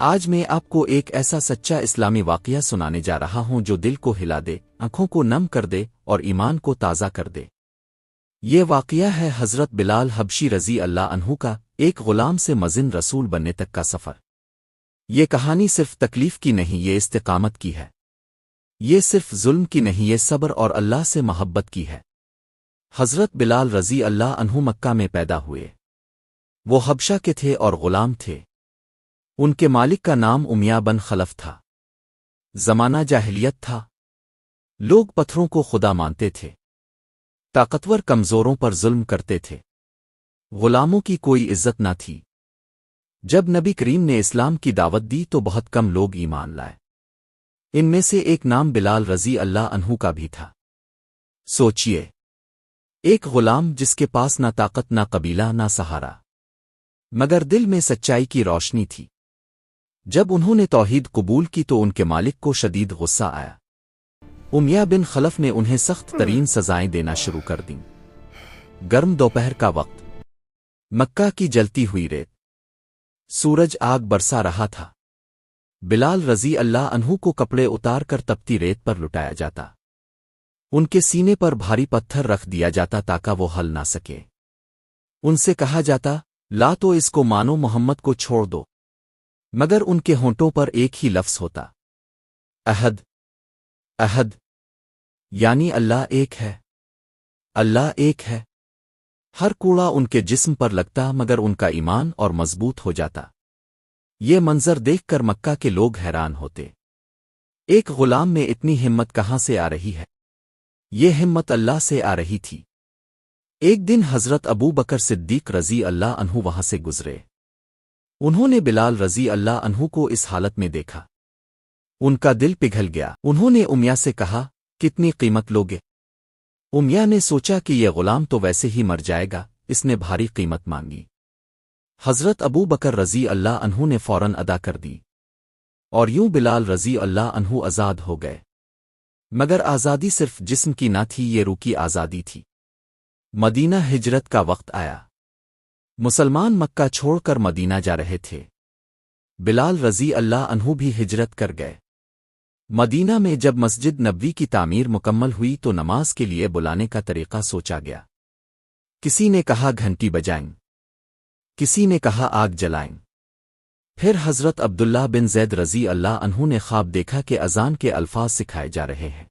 آج میں آپ کو ایک ایسا سچا اسلامی واقعہ سنانے جا رہا ہوں جو دل کو ہلا دے، آنکھوں کو نم کر دے اور ایمان کو تازہ کر دے۔ یہ واقعہ ہے حضرت بلال حبشی رضی اللہ عنہ کا، ایک غلام سے مزن رسول بننے تک کا سفر۔ یہ کہانی صرف تکلیف کی نہیں، یہ استقامت کی ہے۔ یہ صرف ظلم کی نہیں، یہ صبر اور اللہ سے محبت کی ہے۔ حضرت بلال رضی اللہ عنہ مکہ میں پیدا ہوئے۔ وہ حبشہ کے تھے اور غلام تھے۔ ان کے مالک کا نام امیہ بن خلف تھا۔ زمانہ جاہلیت تھا۔ لوگ پتھروں کو خدا مانتے تھے، طاقتور کمزوروں پر ظلم کرتے تھے، غلاموں کی کوئی عزت نہ تھی۔ جب نبی کریم نے اسلام کی دعوت دی تو بہت کم لوگ ایمان لائے۔ ان میں سے ایک نام بلال رضی اللہ عنہ کا بھی تھا۔ سوچئے، ایک غلام جس کے پاس نہ طاقت، نہ قبیلہ، نہ سہارا، مگر دل میں سچائی کی روشنی تھی۔ جب انہوں نے توحید قبول کی تو ان کے مالک کو شدید غصہ آیا۔ امیہ بن خلف نے انہیں سخت ترین سزائیں دینا شروع کر دیں۔ گرم دوپہر کا وقت، مکہ کی جلتی ہوئی ریت، سورج آگ برسا رہا تھا۔ بلال رضی اللہ عنہ کو کپڑے اتار کر تپتی ریت پر لٹایا جاتا۔ ان کے سینے پر بھاری پتھر رکھ دیا جاتا تاکہ وہ ہل نہ سکے۔ ان سے کہا جاتا، لا تو اس کو مانو، محمد کو چھوڑ دو، مگر ان کے ہونٹوں پر ایک ہی لفظ ہوتا، احد، احد، یعنی اللہ ایک ہے، اللہ ایک ہے۔ ہر کوڑا ان کے جسم پر لگتا مگر ان کا ایمان اور مضبوط ہو جاتا۔ یہ منظر دیکھ کر مکہ کے لوگ حیران ہوتے۔ ایک غلام میں اتنی ہمت کہاں سے آ رہی ہے؟ یہ ہمت اللہ سے آ رہی تھی۔ ایک دن حضرت ابو بکر صدیق رضی اللہ عنہ وہاں سے گزرے۔ انہوں نے بلال رضی اللہ عنہ کو اس حالت میں دیکھا۔ ان کا دل پگھل گیا۔ انہوں نے امیہ سے کہا، کتنی قیمت لوگے؟ امیہ نے سوچا کہ یہ غلام تو ویسے ہی مر جائے گا، اس نے بھاری قیمت مانگی۔ حضرت ابو بکر رضی اللہ عنہ نے فوراً ادا کر دی، اور یوں بلال رضی اللہ عنہ آزاد ہو گئے۔ مگر آزادی صرف جسم کی نہ تھی، یہ روح کی آزادی تھی۔ مدینہ ہجرت کا وقت آیا۔ مسلمان مکہ چھوڑ کر مدینہ جا رہے تھے۔ بلال رضی اللہ عنہ بھی ہجرت کر گئے۔ مدینہ میں جب مسجد نبوی کی تعمیر مکمل ہوئی تو نماز کے لیے بلانے کا طریقہ سوچا گیا۔ کسی نے کہا گھنٹی بجائیں، کسی نے کہا آگ جلائیں۔ پھر حضرت عبداللہ بن زید رضی اللہ عنہ نے خواب دیکھا کہ اذان کے الفاظ سکھائے جا رہے ہیں۔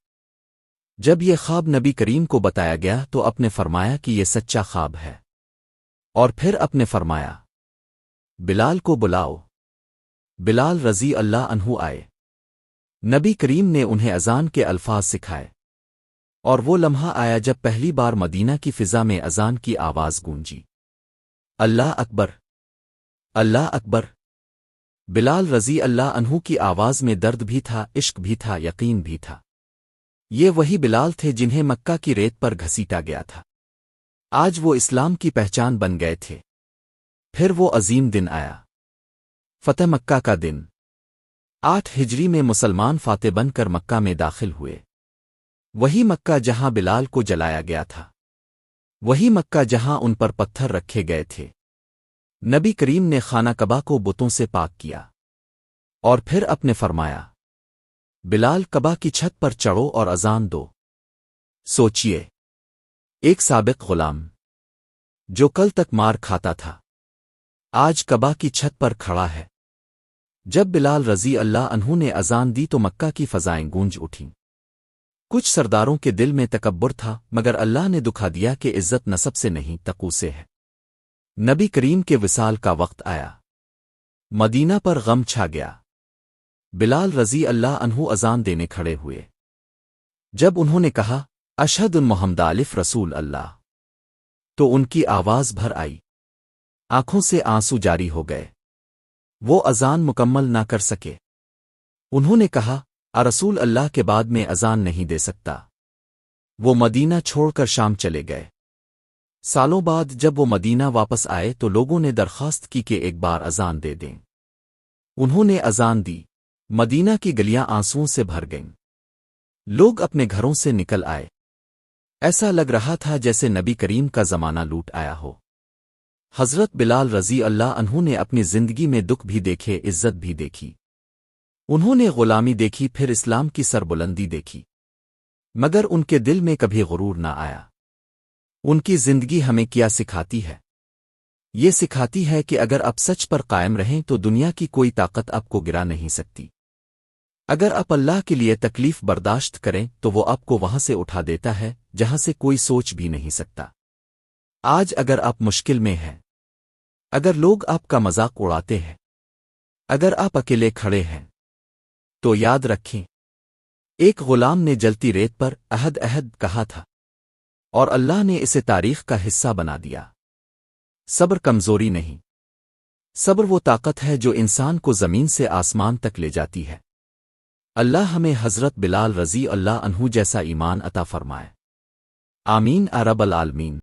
جب یہ خواب نبی کریم کو بتایا گیا تو آپ نے فرمایا کہ یہ سچا خواب ہے، اور پھر آپ نے فرمایا، بلال کو بلاؤ۔ بلال رضی اللہ عنہ آئے۔ نبی کریم نے انہیں اذان کے الفاظ سکھائے، اور وہ لمحہ آیا جب پہلی بار مدینہ کی فضا میں اذان کی آواز گونجی، اللہ اکبر، اللہ اکبر۔ بلال رضی اللہ عنہ کی آواز میں درد بھی تھا، عشق بھی تھا، یقین بھی تھا۔ یہ وہی بلال تھے جنہیں مکہ کی ریت پر گھسیٹا گیا تھا۔ آج وہ اسلام کی پہچان بن گئے تھے۔ پھر وہ عظیم دن آیا، فتح مکہ کا دن۔ 8 ہجری میں مسلمان فاتح بن کر مکہ میں داخل ہوئے۔ وہی مکہ جہاں بلال کو جلایا گیا تھا، وہی مکہ جہاں ان پر پتھر رکھے گئے تھے۔ نبی کریم نے خانہ کعبہ کو بتوں سے پاک کیا، اور پھر اپنے فرمایا، بلال کعبہ کی چھت پر چڑھو اور اذان دو۔ سوچئے، ایک سابق غلام جو کل تک مار کھاتا تھا، آج کعبہ کی چھت پر کھڑا ہے۔ جب بلال رضی اللہ عنہ نے اذان دی تو مکہ کی فضائیں گونج اٹھیں۔ کچھ سرداروں کے دل میں تکبر تھا، مگر اللہ نے دکھا دیا کہ عزت نسب سے نہیں، تقوی سے ہے۔ نبی کریم کے وصال کا وقت آیا۔ مدینہ پر غم چھا گیا۔ بلال رضی اللہ عنہ اذان دینے کھڑے ہوئے۔ جب انہوں نے کہا، اشہد ان محمد الف رسول اللہ، تو ان کی آواز بھر آئی، آنکھوں سے آنسو جاری ہو گئے۔ وہ اذان مکمل نہ کر سکے۔ انہوں نے کہا، رسول اللہ کے بعد میں اذان نہیں دے سکتا۔ وہ مدینہ چھوڑ کر شام چلے گئے۔ سالوں بعد جب وہ مدینہ واپس آئے تو لوگوں نے درخواست کی کہ ایک بار اذان دے دیں۔ انہوں نے اذان دی۔ مدینہ کی گلیاں آنسوؤں سے بھر گئیں۔ لوگ اپنے گھروں سے نکل آئے۔ ایسا لگ رہا تھا جیسے نبی کریم کا زمانہ لوٹ آیا ہو۔ حضرت بلال رضی اللہ عنہ نے اپنی زندگی میں دکھ بھی دیکھے، عزت بھی دیکھی۔ انہوں نے غلامی دیکھی، پھر اسلام کی سربلندی دیکھی، مگر ان کے دل میں کبھی غرور نہ آیا۔ ان کی زندگی ہمیں کیا سکھاتی ہے؟ یہ سکھاتی ہے کہ اگر آپ سچ پر قائم رہیں تو دنیا کی کوئی طاقت آپ کو گرا نہیں سکتی۔ اگر آپ اللہ کے لیے تکلیف برداشت کریں تو وہ آپ کو وہاں سے اٹھا دیتا ہے جہاں سے کوئی سوچ بھی نہیں سکتا۔ آج اگر آپ مشکل میں ہیں، اگر لوگ آپ کا مذاق اڑاتے ہیں، اگر آپ اکیلے کھڑے ہیں، تو یاد رکھیں، ایک غلام نے جلتی ریت پر عہد کہا تھا، اور اللہ نے اسے تاریخ کا حصہ بنا دیا۔ صبر کمزوری نہیں، صبر وہ طاقت ہے جو انسان کو زمین سے آسمان تک لے جاتی ہے۔ اللہ ہمیں حضرت بلال رضی اللہ عنہ جیسا ایمان عطا فرمائے۔ آمین رب العالمین۔